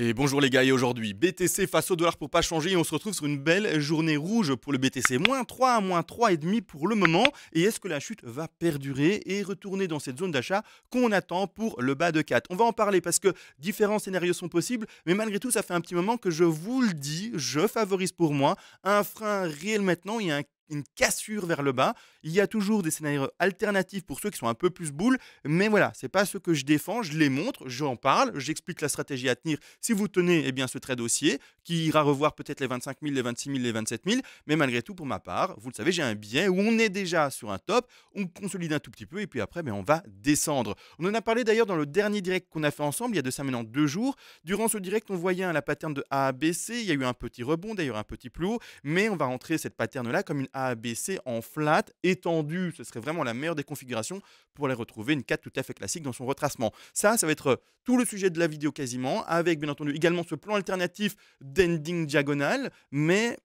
Et bonjour les gars, et aujourd'hui, BTC face au dollar pour pas changer et on se retrouve sur une belle journée rouge pour le BTC. -3 à -3,5 pour le moment. Et est-ce que la chute va perdurer et retourner dans cette zone d'achat qu'on attend pour le bas de 4? On va en parler parce que différents scénarios sont possibles, mais malgré tout, ça fait un petit moment que je vous le dis, je favorise pour moi un frein réel maintenant et une cassure vers le bas. Il y a toujours des scénarios alternatifs pour ceux qui sont un peu plus boules, mais voilà, c'est pas ce que je défends, je les montre, j'en parle, j'explique la stratégie à tenir si vous tenez eh bien, ce trade haussier, qui ira revoir peut-être les 25 000, les 26 000, les 27 000, mais malgré tout, pour ma part, vous le savez, j'ai un biais où on est déjà sur un top, on consolide un tout petit peu, et puis après, on va descendre. On en a parlé d'ailleurs dans le dernier direct qu'on a fait ensemble, il y a de ça maintenant 2 jours. Durant ce direct, on voyait la pattern de A à B, C, il y a eu un petit rebond, d'ailleurs un petit plus haut, mais on va rentrer cette pattern-là comme une A à B, C en flat, étendue, ce serait vraiment la meilleure des configurations pour aller retrouver une 4 tout à fait classique dans son retracement. Ça va être tout le sujet de la vidéo quasiment, avec bien entendu également ce plan alternatif d'ending diagonale, mais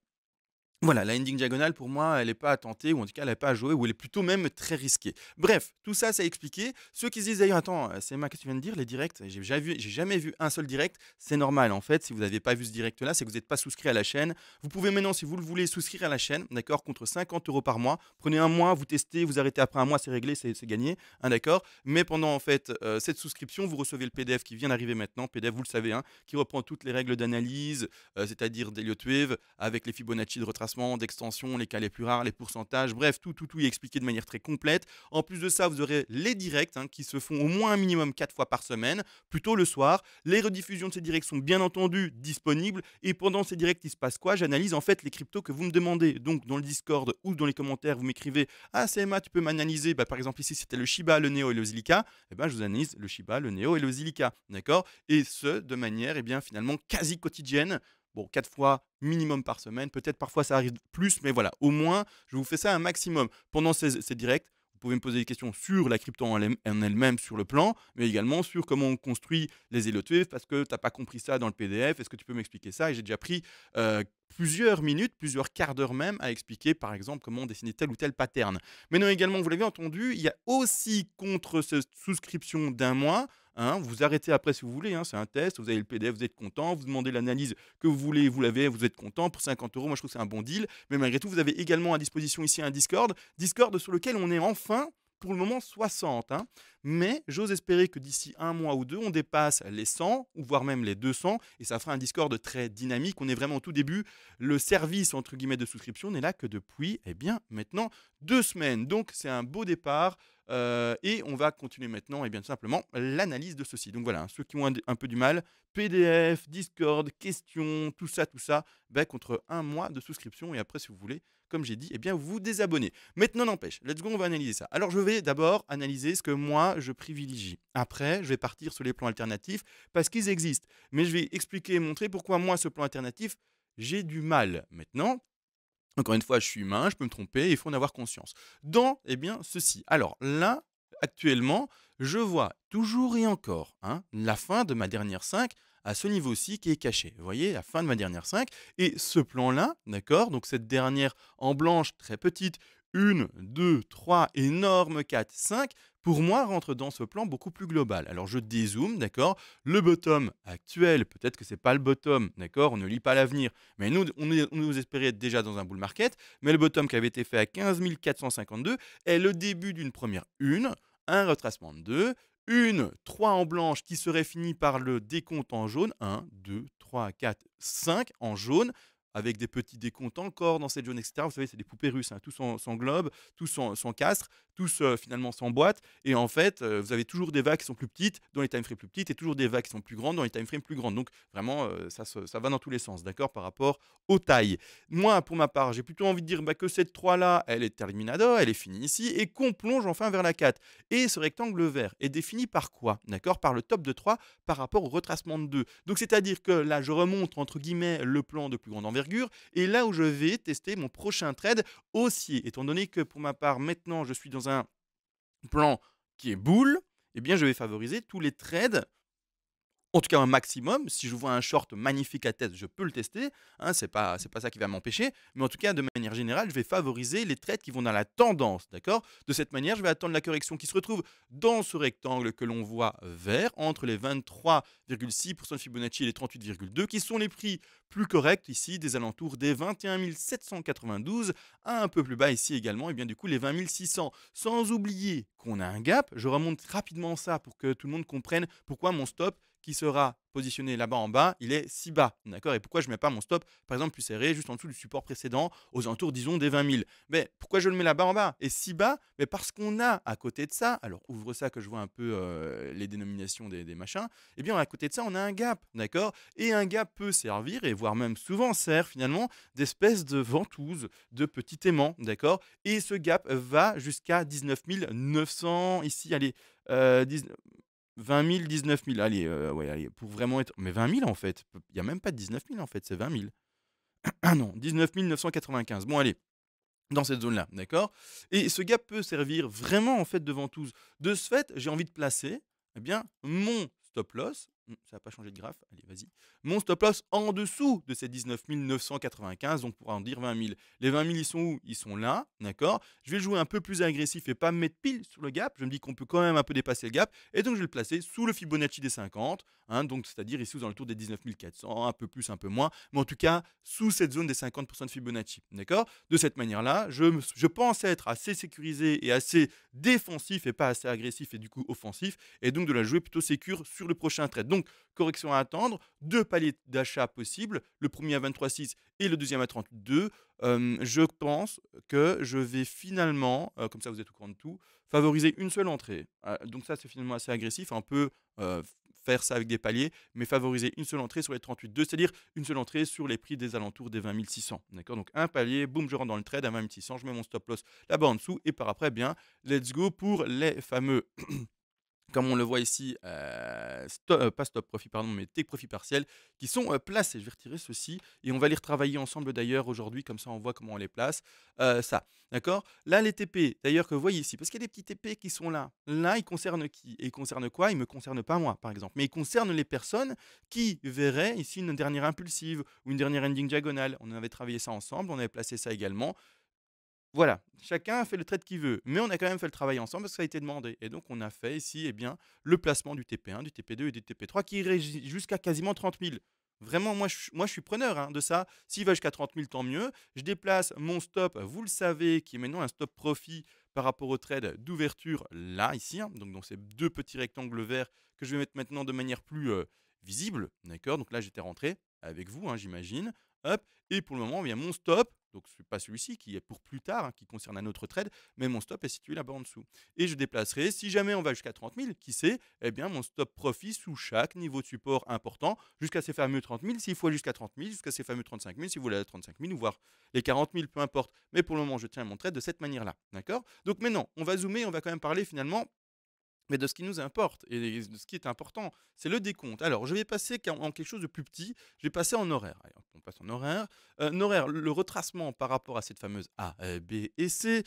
voilà, la ending diagonale, pour moi, elle n'est pas à tenter, ou en tout cas, elle n'est pas à jouer, ou elle est plutôt même très risquée. Bref, tout ça, c'est expliqué. Ceux qui se disent d'ailleurs, attends, c'est qu'est-ce que tu viens de dire, les directs? J'ai jamais vu un seul direct. C'est normal, en fait, si vous n'avez pas vu ce direct-là, c'est que vous n'êtes pas souscrit à la chaîne. Vous pouvez maintenant, si vous le voulez, souscrire à la chaîne, d'accord, contre 50 € par mois. Prenez un mois, vous testez, vous arrêtez après un mois, c'est réglé, c'est gagné, hein, d'accord. Mais pendant, en fait, cette souscription, vous recevez le PDF qui vient d'arriver maintenant, PDF, vous le savez, hein, qui reprend toutes les règles d'analyse, c'est-à-dire d'Elliott Wave, avec les Fibonacci de retracement, d'extension, les cas les plus rares, les pourcentages, bref, tout est expliqué de manière très complète. En plus de ça, vous aurez les directs qui se font au moins un minimum 4 fois par semaine, plutôt le soir. Les rediffusions de ces directs sont bien entendu disponibles. Et pendant ces directs, il se passe quoi? J'analyse en fait les cryptos que vous me demandez. Donc dans le Discord ou dans les commentaires, vous m'écrivez: Ah, CMA, tu peux m'analyser. Par exemple, ici, c'était le Shiba, le Neo et le Zilliqa. Je vous analyse le Shiba, le Neo et le Zilliqa. D'accord? Et ce, de manière finalement quasi quotidienne. Bon, 4 fois minimum par semaine, peut-être parfois ça arrive plus, mais voilà, au moins, je vous fais ça un maximum. Pendant ces directs, vous pouvez me poser des questions sur la crypto en elle-même, sur le plan, mais également sur comment on construit les Elliott parce que tu n'as pas compris ça dans le PDF, est-ce que tu peux m'expliquer ça? Et j'ai déjà pris plusieurs minutes, plusieurs quarts d'heure même, à expliquer, par exemple, comment dessiner tel ou tel pattern. Mais non, également, vous l'avez entendu, il y a aussi contre cette souscription d'un mois, vous arrêtez après si vous voulez, c'est un test, vous avez le PDF, vous êtes content, vous demandez l'analyse que vous voulez, vous l'avez, vous êtes content pour 50 €. Moi, je trouve que c'est un bon deal. Mais malgré tout, vous avez également à disposition ici un Discord sur lequel on est enfin pour le moment 60. Mais j'ose espérer que d'ici un mois ou deux, on dépasse les 100 ou voire même les 200 et ça fera un Discord très dynamique. On est vraiment au tout début. Le service entre guillemets de souscription n'est là que depuis maintenant 2 semaines. Donc c'est un beau départ. Et on va continuer maintenant tout simplement l'analyse de ceci. Donc voilà, ceux qui ont un peu du mal, PDF, Discord, questions, tout ça, contre un mois de souscription. Et après, si vous voulez, comme j'ai dit, vous vous désabonnez. Maintenant, n'empêche, let's go, on va analyser ça. Alors, je vais d'abord analyser ce que moi, je privilégie. Après, je vais partir sur les plans alternatifs parce qu'ils existent. Mais je vais expliquer et montrer pourquoi moi, ce plan alternatif, j'ai du mal. Maintenant, encore une fois, je suis humain, je peux me tromper, il faut en avoir conscience. Dans, ceci. Alors là, actuellement, je vois toujours et encore la fin de ma dernière 5 à ce niveau-ci qui est caché. Vous voyez, la fin de ma dernière 5. Et ce plan-là, d'accord, donc cette dernière en blanche très petite, 1, 2, 3, énorme 4, 5, pour moi, rentre dans ce plan beaucoup plus global. Alors je dézoome, d'accord, le bottom actuel, peut-être que c'est pas le bottom, d'accord, on ne lit pas l'avenir, mais nous espérait être déjà dans un bull market, mais le bottom qui avait été fait à 15 452 est le début d'une première un retracement de 2, une 3 en blanche qui serait finie par le décompte en jaune, 1, 2, 3, 4, 5 en jaune, avec des petits décomptes encore dans cette jaune, etc. Vous savez, c'est des poupées russes, tous s'englobent, tous s'encastrent, tous finalement s'emboîtent. Et en fait, vous avez toujours des vagues qui sont plus petites dans les timeframes plus petites et toujours des vagues qui sont plus grandes dans les timeframes plus grandes. Donc vraiment, ça va dans tous les sens, d'accord, par rapport aux tailles. Moi, pour ma part, j'ai plutôt envie de dire que cette 3-là, elle est terminado, elle est finie ici, et qu'on plonge enfin vers la 4. Et ce rectangle vert est défini par quoi? D'accord, par le top de 3 par rapport au retracement de 2. Donc c'est-à-dire que là, je remonte entre guillemets le plan de plus grande envergure, et là où je vais tester mon prochain trade haussier. Étant donné que pour ma part, maintenant, je suis dans un plan qui est boule, je vais favoriser tous les trades En tout cas, un maximum. Si je vois un short magnifique à test, je peux le tester. Hein, c'est pas ça qui va m'empêcher. Mais en tout cas, de manière générale, je vais favoriser les trades qui vont dans la tendance. D'accord. De cette manière, je vais attendre la correction qui se retrouve dans ce rectangle que l'on voit vert entre les 23,6% de Fibonacci et les 38,2 qui sont les prix plus corrects ici, des alentours des 21 792 à un peu plus bas ici également, et bien du coup les 20 600. Sans oublier qu'on a un gap. Je remonte rapidement ça pour que tout le monde comprenne pourquoi mon stop qui sera positionné là-bas en bas, il est si bas. D'accord. Et pourquoi je ne mets pas mon stop, par exemple, plus serré, juste en dessous du support précédent, aux alentours, disons, des 20 000. Mais pourquoi je le mets là-bas en bas et si bas? Mais parce qu'on a à côté de ça, alors ouvre ça que je vois un peu les dénominations des machins, eh bien à côté de ça, on a un gap. D'accord. Et un gap peut servir, et voire même souvent sert finalement, d'espèce de ventouse, de petit aimant. D'accord. Et ce gap va jusqu'à 19 900 ici, allez, 20 000, 19 000, allez, ouais, allez, pour vraiment être mais 20 000 en fait, il y a même pas 19 000 en fait, c'est 20 000. Ah non, 19 995. Bon allez, dans cette zone-là, d'accord? Et ce gap peut servir vraiment en fait de ventouse. De ce fait, j'ai envie de placer, eh bien, mon stop loss, ça va pas changer de graphe, allez vas-y, mon stop loss en dessous de ces 19 995, donc pour en dire 20 000. Les 20 000, ils sont où? Ils sont là, d'accord? Je vais jouer un peu plus agressif et pas me mettre pile sur le gap. Je me dis qu'on peut quand même un peu dépasser le gap, et donc je vais le placer sous le Fibonacci des 50, hein, donc c'est-à-dire ici aux alentours des 19 400, un peu plus, un peu moins, mais en tout cas sous cette zone des 50% de Fibonacci, d'accord? De cette manière-là, je pense être assez sécurisé et assez défensif et pas assez agressif et du coup offensif, et donc de la jouer plutôt sécure sur le prochain trade. Donc, correction à attendre, deux paliers d'achat possibles, le premier à 23,6 et le deuxième à 32. Je pense que je vais finalement, comme ça vous êtes au courant de tout, favoriser une seule entrée. Donc ça, c'est finalement assez agressif, on peut faire ça avec des paliers, mais favoriser une seule entrée sur les 38,2, c'est-à-dire une seule entrée sur les prix des alentours des 20 600. D'accord. Donc un palier, boum, je rentre dans le trade à 20 600, je mets mon stop loss là-bas en dessous, et par après, bien, let's go pour les fameux comme on le voit ici, pas stop profit, pardon, mais take profit partiel, qui sont placés. Je vais retirer ceci et on va les retravailler ensemble d'ailleurs aujourd'hui, comme ça on voit comment on les place. Ça, d'accord. Là, les TP, d'ailleurs, que vous voyez ici, parce qu'il y a des petits TP qui sont là. Là, ils concernent qui? Et ils concernent quoi? Ils ne me concernent pas moi, par exemple. Mais ils concernent les personnes qui verraient ici une dernière impulsive ou une dernière ending diagonale. On avait travaillé ça ensemble, on avait placé ça également. Voilà, chacun a fait le trade qu'il veut, mais on a quand même fait le travail ensemble parce que ça a été demandé. Et donc, on a fait ici, eh bien, le placement du TP1, du TP2 et du TP3 qui irait jusqu'à quasiment 30 000. Vraiment, moi, je suis preneur hein, de ça. S'il va jusqu'à 30 000, tant mieux. Je déplace mon stop, vous le savez, qui est maintenant un stop profit par rapport au trade d'ouverture là, ici. Hein, donc, dans ces deux petits rectangles verts que je vais mettre maintenant de manière plus visible. D'accord. Donc là, j'étais rentré avec vous, hein, j'imagine. Hop. Et pour le moment, eh bien, mon stop, donc ce n'est pas celui-ci qui est pour plus tard, hein, qui concerne un autre trade, mais mon stop est situé là-bas en dessous. Et je déplacerai, si jamais on va jusqu'à 30 000, qui sait, eh bien mon stop profit sous chaque niveau de support important, jusqu'à ces fameux 30 000, s'il faut aller jusqu'à 30 000, jusqu'à ces fameux 35 000, si vous voulez aller à 35 000, ou voire les 40 000, peu importe. Mais pour le moment, je tiens mon trade de cette manière-là. D'accord. Donc maintenant, on va zoomer, on va quand même parler finalement mais de ce qui nous importe et de ce qui est important, c'est le décompte. Alors, je vais passer en quelque chose de plus petit, je vais passer en horaire. Allez, on passe en horaire. Horaire, le retracement par rapport à cette fameuse A, B et C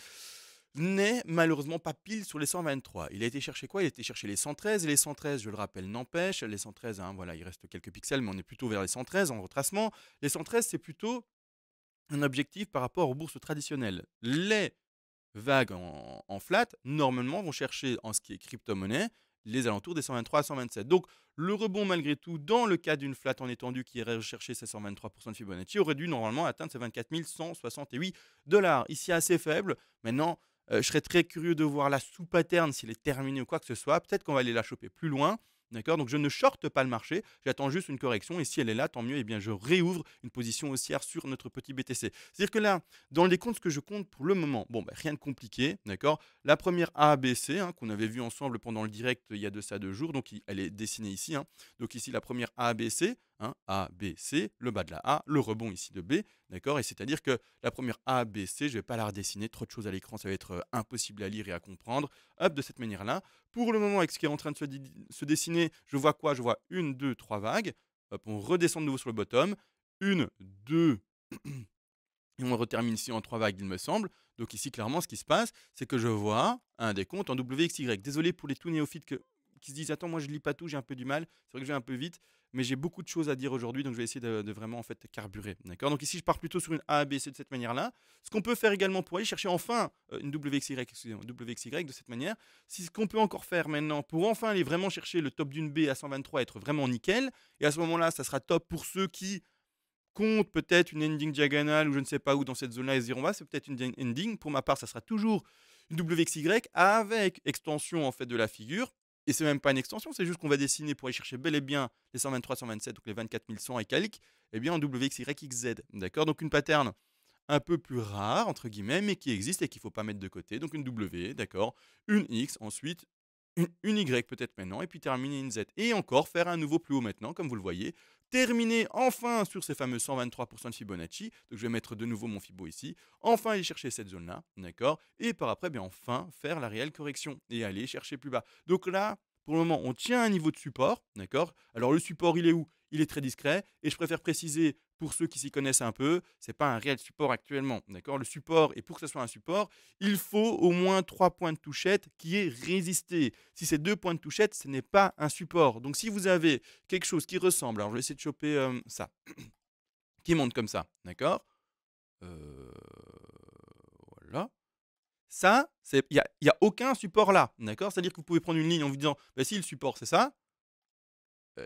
n'est malheureusement pas pile sur les 123. Il a été cherché quoi? Il a été cherché les 113, et les 113, je le rappelle, n'empêche, les 113, hein, voilà, il reste quelques pixels, mais on est plutôt vers les 113 en retracement. Les 113, c'est plutôt un objectif par rapport aux bourses traditionnelles. Les vagues en flat, normalement, vont chercher, en ce qui est crypto-monnaie, les alentours des 123 à 127. Donc, le rebond, malgré tout, dans le cas d'une flat en étendue qui irait rechercher ces 123% de Fibonacci, aurait dû normalement atteindre ces 24 168 dollars. Ici, assez faible. Maintenant, je serais très curieux de voir la sous-pattern, s'il est terminé ou quoi que ce soit. Peut-être qu'on va aller la choper plus loin. D'accord. Donc je ne shorte pas le marché, j'attends juste une correction et si elle est là, tant mieux, et bien je réouvre une position haussière sur notre petit BTC. C'est-à-dire que là, dans les comptes que je compte pour le moment, bon, rien de compliqué, d'accord. La première ABC, hein, qu'on avait vu ensemble pendant le direct il y a de ça 2 jours, donc elle est dessinée ici. Hein. Donc ici, la première ABC, hein, ABC, le bas de la A, le rebond ici de B, d'accord. Et c'est-à-dire que la première ABC, je ne vais pas la redessiner, trop de choses à l'écran, ça va être impossible à lire et à comprendre. Hop, de cette manière-là. Pour le moment, avec ce qui est en train de se dessiner, je vois quoi? Je vois une, deux, trois vagues. Hop, on redescend de nouveau sur le bottom. Une, deux, et on retermine ici en trois vagues, il me semble. Donc ici, clairement, ce qui se passe, c'est que je vois un décompte en WXY. Désolé pour les tout néophytes qui se disent attends, moi je lis pas tout, j'ai un peu du mal. C'est vrai que je vais un peu vite, mais j'ai beaucoup de choses à dire aujourd'hui, donc je vais essayer de vraiment en fait carburer. D'accord. Donc ici, je pars plutôt sur une A, B, C de cette manière-là. Ce qu'on peut faire également pour aller chercher enfin une WXY, excusez-moi, WXY de cette manière, c'est ce qu'on peut encore faire maintenant pour enfin aller vraiment chercher le top d'une B à 123, être vraiment nickel. Et à ce moment-là, ça sera top pour ceux qui comptent peut-être une ending diagonale ou je ne sais pas où dans cette zone-là et se diront c'est peut-être une ending. Pour ma part, ça sera toujours une WXY avec extension en fait de la figure. Et c'est même pas une extension, c'est juste qu'on va dessiner pour aller chercher bel et bien les 123, 127, donc les 24 100 et quelques, et bien en WXYXZ. D'accord. Donc une pattern un peu plus rare, entre guillemets, mais qui existe et qu'il ne faut pas mettre de côté. Donc une W, d'accord, une X, ensuite une Y peut-être maintenant, et puis terminer une Z. Et encore faire un nouveau plus haut maintenant, comme vous le voyez. Terminer enfin sur ces fameux 123% de Fibonacci. Donc je vais mettre de nouveau mon Fibo ici. Enfin aller chercher cette zone-là, d'accord. Et par après, bien enfin faire la réelle correction et aller chercher plus bas. Donc là, pour le moment, on tient un niveau de support, d'accord. Alors le support, il est où? Il est très discret, et je préfère préciser pour ceux qui s'y connaissent un peu, c'est pas un réel support actuellement, d'accord. Le support, et pour que ce soit un support, il faut au moins 3 points de touchette qui aient résisté. Si c'est 2 points de touchette, ce n'est pas un support. Donc si vous avez quelque chose qui ressemble, alors je vais essayer de choper ça, qui monte comme ça, d'accord. Euh, voilà. Ça, il n'y a aucun support là, d'accord. C'est-à-dire que vous pouvez prendre une ligne en vous disant, bah, si le support c'est ça,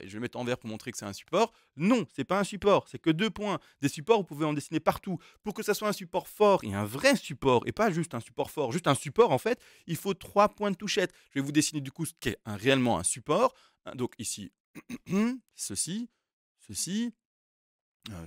je vais mettre en vert pour montrer que c'est un support. Non, c'est pas un support, c'est que 2 points. Des supports, vous pouvez en dessiner partout. Pour que ça soit un support fort et un vrai support, et pas juste un support fort, juste un support, en fait, il faut 3 points de touchette. Je vais vous dessiner du coup ce qu'est réellement un support. Donc ici, ceci, ceci,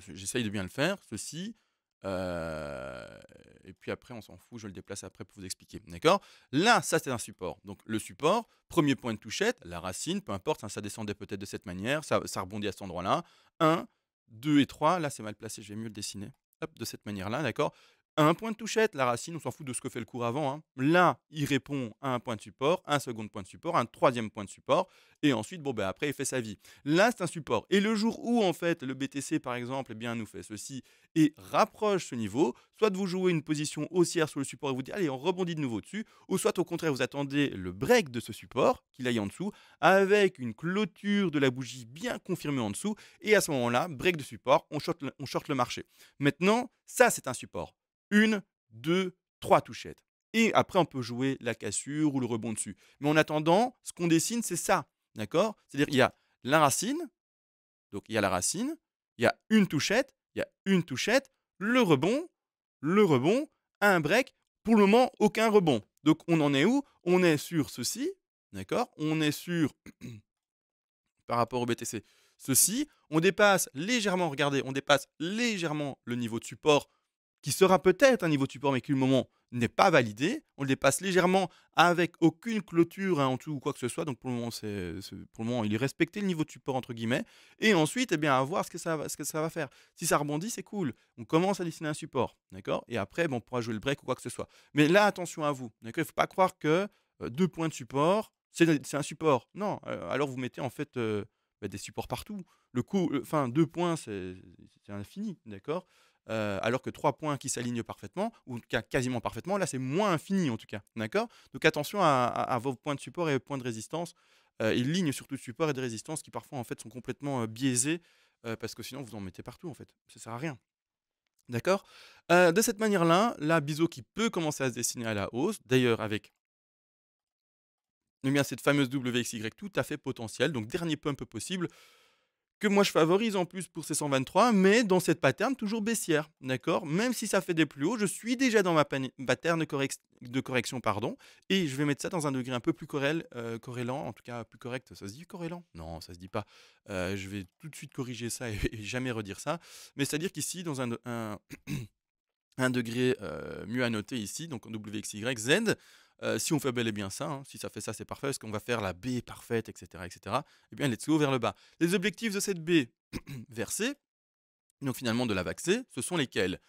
j'essaye de bien le faire, ceci, euh, et puis après, on s'en fout, je le déplace après pour vous expliquer. D'accord. Là, ça, c'est un support. Donc, le support, premier point de touchette, la racine, peu importe, hein, ça descendait peut-être de cette manière, ça rebondit à cet endroit-là. 1, 2 et 3, là, c'est mal placé, je vais mieux le dessiner. Hop, de cette manière-là, d'accord. Un point de touchette, la racine, on s'en fout de ce que fait le cours avant, hein. Là, il répond à un point de support, un second point de support, un troisième point de support, et ensuite, bon, ben, après, il fait sa vie. Là, c'est un support. Et le jour où, en fait, le BTC, par exemple, eh bien, nous fait ceci et rapproche ce niveau, soit de vous jouer une position haussière sur le support et vous dire, allez, on rebondit de nouveau dessus, ou soit au contraire, vous attendez le break de ce support, qu'il aille en dessous, avec une clôture de la bougie bien confirmée en dessous, et à ce moment-là, break de support, on short le marché. Maintenant, ça, c'est un support. 1, 2, 3 touchettes. Et après, on peut jouer la cassure ou le rebond dessus. Mais en attendant, ce qu'on dessine, c'est ça. D'accord. C'est-à-dire qu'il y a la racine, donc il y a la racine, il y a une touchette, il y a une touchette, le rebond, un break. Pour le moment, aucun rebond. Donc on en est où? On est sur ceci, d'accord. On est sur, par rapport au BTC, ceci. On dépasse légèrement, regardez, on dépasse légèrement le niveau de support qui sera peut-être un niveau de support, mais qui, le moment, n'est pas validé. On le dépasse légèrement avec aucune clôture en dessous ou quoi que ce soit. Donc, pour le moment, pour le moment, il est respecté le niveau de support, entre guillemets. Et ensuite, eh bien, à voir ce que ça va faire. Si ça rebondit, c'est cool. On commence à dessiner un support. D'accord. Et après, bon, on pourra jouer le break ou quoi que ce soit. Mais là, attention à vous. D'accord. Il ne faut pas croire que 2 points de support, c'est un support. Non. Alors, vous mettez en fait des supports partout. Le coup, enfin, 2 points, c'est infini. D'accord. Alors que 3 points qui s'alignent parfaitement, ou quasiment parfaitement, là c'est moins infini en tout cas. D'accord. Donc attention à vos points de support et points de résistance, et lignes surtout de support et de résistance qui parfois en fait sont complètement biaisés, parce que sinon vous en mettez partout en fait. Ça sert à rien. D'accord. De cette manière-là, la biseau qui peut commencer à se dessiner à la hausse, d'ailleurs avec eh bien, cette fameuse WXY tout à fait potentielle, donc dernier pump possible, que moi je favorise en plus pour ces 123, mais dans cette pattern toujours baissière, d'accord. Même si ça fait des plus hauts, je suis déjà dans ma pattern de correction, pardon, et je vais mettre ça dans un degré un peu plus corrélant, en tout cas plus correct. Ça se dit corrélant? Non, ça se dit pas. Je vais tout de suite corriger ça et jamais redire ça. Mais c'est-à-dire qu'ici, dans un degré mieux à noter ici, donc en WXYZ, si on fait bel et bien ça, hein, si ça fait ça, c'est parfait, parce qu'on va faire la B parfaite, etc., etc., eh bien, let's go vers le bas. Les objectifs de cette B versée, donc finalement de la vaxée, ce sont lesquels?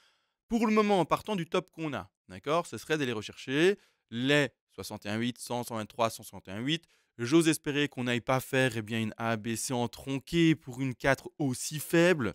Pour le moment, en partant du top qu'on a, d'accord, ce serait d'aller rechercher les 61,8, 100, 123, 161,8. J'ose espérer qu'on n'aille pas faire eh bien, une A, B, C en tronqué pour une 4 aussi faible.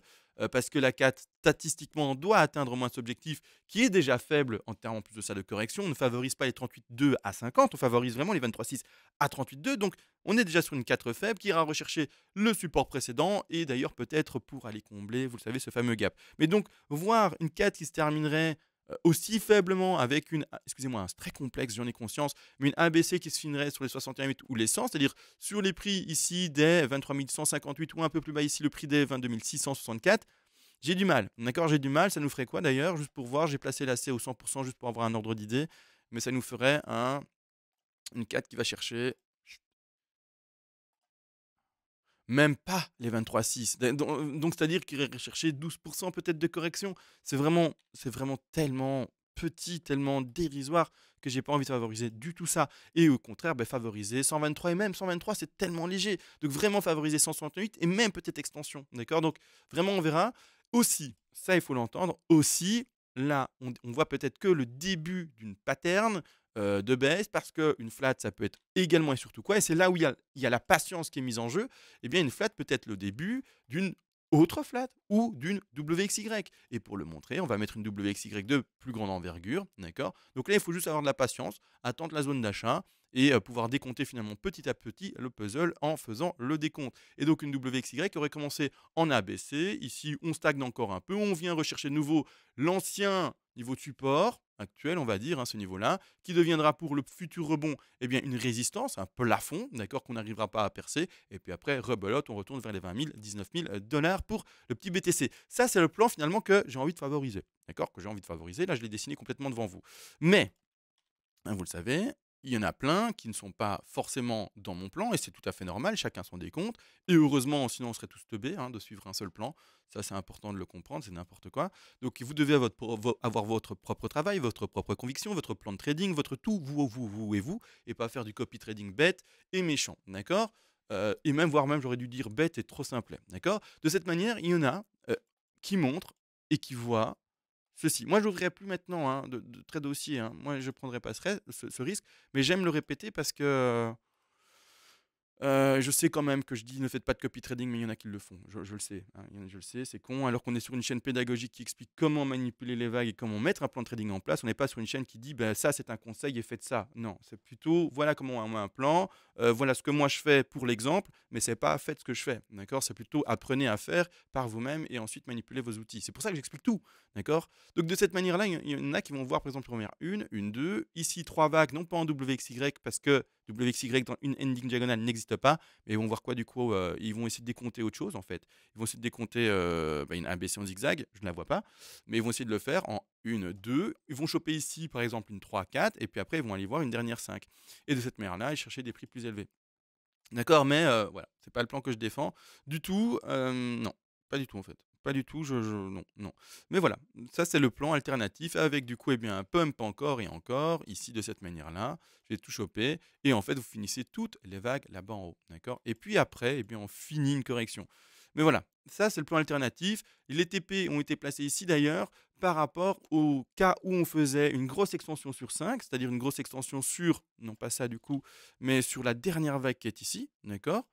parce que la 4, statistiquement, doit atteindre au moins cet objectif qui est déjà faible en termes en plus de ça de correction. On ne favorise pas les 38,2 à 50, on favorise vraiment les 23,6 à 38,2. Donc, on est déjà sur une 4 faible qui ira rechercher le support précédent et d'ailleurs peut-être pour aller combler, vous le savez, ce fameux gap. Mais donc, voir une 4 qui se terminerait aussi faiblement avec une, excusez-moi, c'est très complexe, j'en ai conscience, mais une ABC qui se finirait sur les 61,8 ou les 100, c'est-à-dire sur les prix ici des 23 158 ou un peu plus bas ici le prix des 22 664, j'ai du mal, d'accord, j'ai du mal, ça nous ferait quoi d'ailleurs, juste pour voir, j'ai placé la C au 100% juste pour avoir un ordre d'idée, mais ça nous ferait une 4 qui va chercher même pas les 23,6. Donc, c'est-à-dire qu'il irait chercher 12% peut-être de correction. C'est vraiment tellement petit, tellement dérisoire que j'ai pas envie de favoriser du tout ça. Et au contraire, ben, favoriser 123 et même 123, c'est tellement léger. Donc vraiment favoriser 168 et même peut-être extension. D'accord. Donc vraiment, on verra. Aussi, ça il faut l'entendre, aussi, là, on voit peut-être que le début d'une pattern de baisse parce qu'une flat, ça peut être également et surtout quoi. Et c'est là où il y a la patience qui est mise en jeu. Eh bien, une flat peut être le début d'une autre flat ou d'une WXY. Et pour le montrer, on va mettre une WXY de plus grande envergure. D'accord. Donc là, il faut juste avoir de la patience, attendre la zone d'achat et pouvoir décompter finalement petit à petit le puzzle en faisant le décompte. Et donc une WXY aurait commencé en ABC. Ici, on stagne encore un peu. On vient rechercher de nouveau l'ancien niveau de support actuel, on va dire, ce niveau-là, qui deviendra pour le futur rebond eh bien, une résistance, un plafond, d'accord, qu'on n'arrivera pas à percer. Et puis après, rebelote, on retourne vers les 20 000, 19 000 dollars pour le petit BTC. Ça, c'est le plan finalement que j'ai envie de favoriser. D'accord, que j'ai envie de favoriser. Là, je l'ai dessiné complètement devant vous. Mais vous le savez, il y en a plein qui ne sont pas forcément dans mon plan, et c'est tout à fait normal, chacun son décompte. Et heureusement, sinon on serait tous teubés de suivre un seul plan. Ça, c'est important de le comprendre, c'est n'importe quoi. Donc, vous devez avoir votre propre travail, votre propre conviction, votre plan de trading, votre tout, vous et vous, et pas faire du copy trading bête et méchant, d'accord. Et même, voire même, j'aurais dû dire bête et trop simplet, d'accord. De cette manière, il y en a qui montrent et qui voient ceci. Moi, je n'ouvrirai plus maintenant de très dossier. Moi, je ne prendrai pas ce risque. Mais j'aime le répéter parce que je sais quand même que je dis ne faites pas de copy trading, mais il y en a qui le font. Je le sais. Je le sais, c'est con. Alors qu'on est sur une chaîne pédagogique qui explique comment manipuler les vagues et comment mettre un plan de trading en place. On n'est pas sur une chaîne qui dit ben, ça, c'est un conseil et faites ça. Non, c'est plutôt voilà comment on met un plan. Voilà ce que moi je fais pour l'exemple, mais c'est pas faites ce que je fais. D'accord. C'est plutôt apprenez à faire par vous-même et ensuite manipulez vos outils. C'est pour ça que j'explique tout. D'accord. Donc de cette manière-là, il y en a qui vont voir par exemple première une, deux. Ici, 3 vagues, non pas en WXY parce que WXY dans une ending diagonale n'existe pas, mais ils vont voir quoi du coup ils vont essayer de décompter autre chose en fait. Ils vont essayer de décompter une ABC en zigzag, je ne la vois pas, mais ils vont essayer de le faire en une, deux. Ils vont choper ici par exemple une 3, 4, et puis après ils vont aller voir une dernière 5. Et de cette manière-là, ils chercher des prix plus élevés. D'accord, mais voilà, c'est pas le plan que je défends du tout. Non, pas du tout en fait. Pas du tout, non, non. Mais voilà, ça c'est le plan alternatif avec du coup eh bien, un pump encore et encore, ici de cette manière-là. Je vais tout choper et en fait vous finissez toutes les vagues là-bas en haut. D'accord. Et puis après, eh bien, on finit une correction. Mais voilà, ça c'est le plan alternatif. Les TP ont été placés ici d'ailleurs par rapport au cas où on faisait une grosse extension sur 5, c'est-à-dire une grosse extension sur, non pas ça du coup, mais sur la dernière vague qui est ici, d'accord.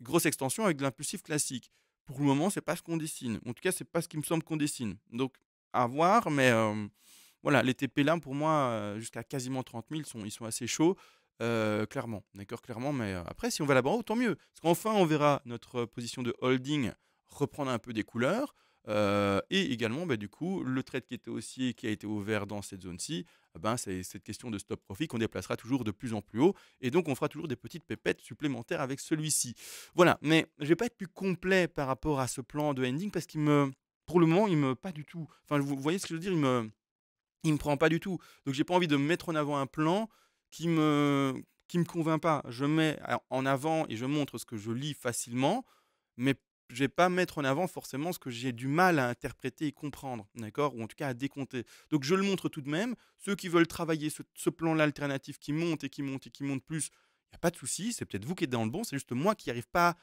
Grosse extension avec de l'impulsif classique. Pour le moment, c'est pas ce qu'on dessine. En tout cas, c'est pas ce qui me semble qu'on dessine. Donc, à voir, mais voilà, les TP là, pour moi, jusqu'à quasiment 30 000, ils sont assez chauds, clairement. D'accord, clairement, mais après, si on va là-bas, autant mieux. Parce qu'enfin, on verra notre position de holding reprendre un peu des couleurs. Et également, bah, du coup, le trade qui était haussier, qui a été ouvert dans cette zone-ci, ben, c'est cette question de stop profit qu'on déplacera toujours de plus en plus haut. Et donc, on fera toujours des petites pépettes supplémentaires avec celui-ci. Voilà, mais je ne vais pas être plus complet par rapport à ce plan de ending parce pour le moment, il me, pas du tout. Enfin, vous voyez ce que je veux dire, il me prend pas du tout. Donc, j'ai pas envie de mettre en avant un plan qui me convainc pas. Je mets en avant et je montre ce que je lis facilement, mais je vais pas mettre en avant forcément ce que j'ai du mal à interpréter et comprendre, d'accord? Ou en tout cas à décompter. Donc je le montre tout de même. Ceux qui veulent travailler ce plan-là alternatif qui monte et qui monte et qui monte plus, il n'y a pas de souci. C'est peut-être vous qui êtes dans le bon. C'est juste moi qui n'arrive pas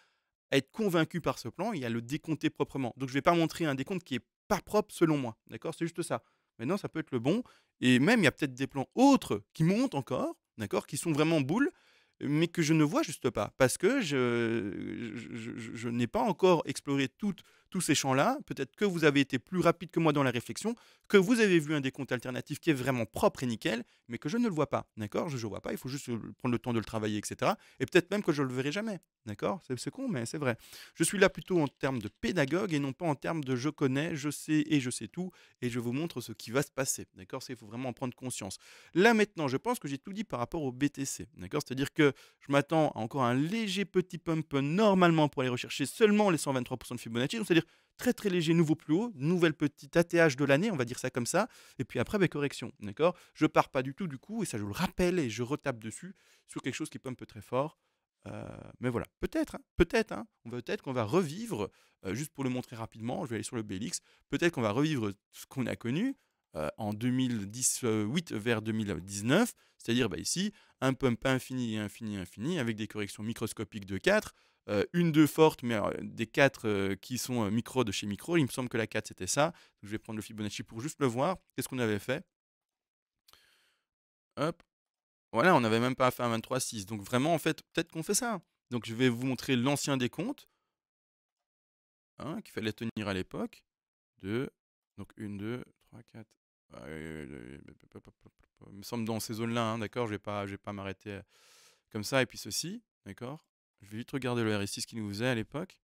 à être convaincu par ce plan et à le décompter proprement. Donc je ne vais pas montrer un décompte qui est pas propre selon moi, d'accord? C'est juste ça. Maintenant, ça peut être le bon. Et même, il y a peut-être des plans autres qui montent encore, d'accord? Qui sont vraiment boules, mais que je ne vois juste pas parce que je n'ai pas encore exploré toutes tous ces champs-là, peut-être que vous avez été plus rapide que moi dans la réflexion, que vous avez vu un décompte alternatif qui est vraiment propre et nickel, mais que je ne le vois pas, d'accord? Je ne le vois pas, il faut juste, prendre le temps de le travailler et cetera et peut-être même que je le verrai jamais, d'accord? C'est con, mais c'est vrai. Je suis là plutôt en termes de pédagogue et non pas en termes de «je connais, je sais et je sais tout et je vous montre ce qui va se passer», d'accord? Ça, il faut vraiment en prendre conscience. Là, maintenant, je pense que j'ai tout dit par rapport au BTC, d'accord? C'est-à-dire que je m'attends à encore un léger petit pump normalement pour aller rechercher seulement les 123 de Fibonacci, donc c'est-à-dire très, très léger, nouveau plus haut, nouvelle petite ATH de l'année, on va dire ça comme ça et puis après, beh, correction, d'accord? Je pars pas du tout du coup et ça je le rappelle et je retape dessus sur quelque chose qui pump très fort, heu, mais voilà, peut-être, hein, peut-être qu'on va revivre, juste pour le montrer rapidement, je vais aller sur le BLX, peut-être qu'on va revivre ce qu'on a connu, en 2018 vers 2019, c'est-à-dire, bah, ici, un pump infini, infini, infini avec des corrections microscopiques de 4, 1-2 fortes, mais des 4 qui sont, micro de chez micro. Il me semble que la 4 c'était ça. Je vais prendre le Fibonacci pour juste le voir. Qu'est-ce qu'on avait fait? Hop, voilà, on n'avait même pas fait un 23,6. Donc vraiment, en fait, peut-être qu'on fait ça. Donc je vais vous montrer l'ancien décompte, hein, qu'il fallait tenir à l'époque. 2, donc 1, 2, 3, 4. Il me semble dans ces zones-là, hein, d'accord? Je vais pas m'arrêter comme ça. Et puis ceci, d'accord? Je vais vite regarder le RSI, ce qu'il nous faisait à l'époque.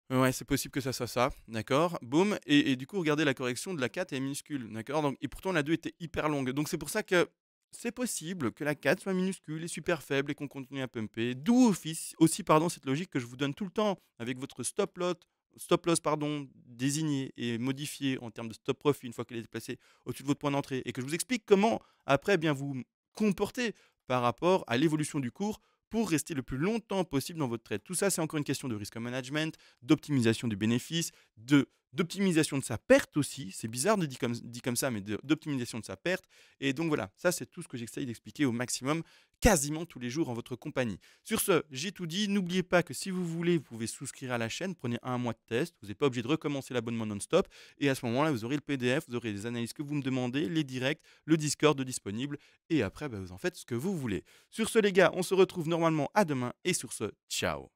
Ouais, c'est possible que ça soit ça, d'accord, boum et du coup, regardez la correction de la 4 est minuscule, d'accord, donc et pourtant la 2 était hyper longue, donc c'est pour ça que c'est possible que la 4 soit minuscule et super faible et qu'on continue à pumper, d'où office aussi, pardon, cette logique que je vous donne tout le temps avec votre stop loss, pardon, désigné et modifié en termes de stop profit une fois qu'elle est déplacée au-dessus de votre point d'entrée et que je vous explique comment après bien vous comporter par rapport à l'évolution du cours pour rester le plus longtemps possible dans votre trade. Tout ça, c'est encore une question de risk management, d'optimisation du bénéfice, d'optimisation de sa perte aussi. C'est bizarre de dit comme ça, mais d'optimisation de sa perte. Et donc voilà, ça c'est tout ce que j'essaye d'expliquer au maximum, quasiment tous les jours en votre compagnie. Sur ce, j'ai tout dit. N'oubliez pas que si vous voulez, vous pouvez souscrire à la chaîne. Prenez un mois de test. Vous n'êtes pas obligé de recommencer l'abonnement non-stop. Et à ce moment-là, vous aurez le PDF, vous aurez les analyses que vous me demandez, les directs, le Discord de disponible. Et après, bah, vous en faites ce que vous voulez. Sur ce, les gars, on se retrouve normalement à demain. Et sur ce, ciao.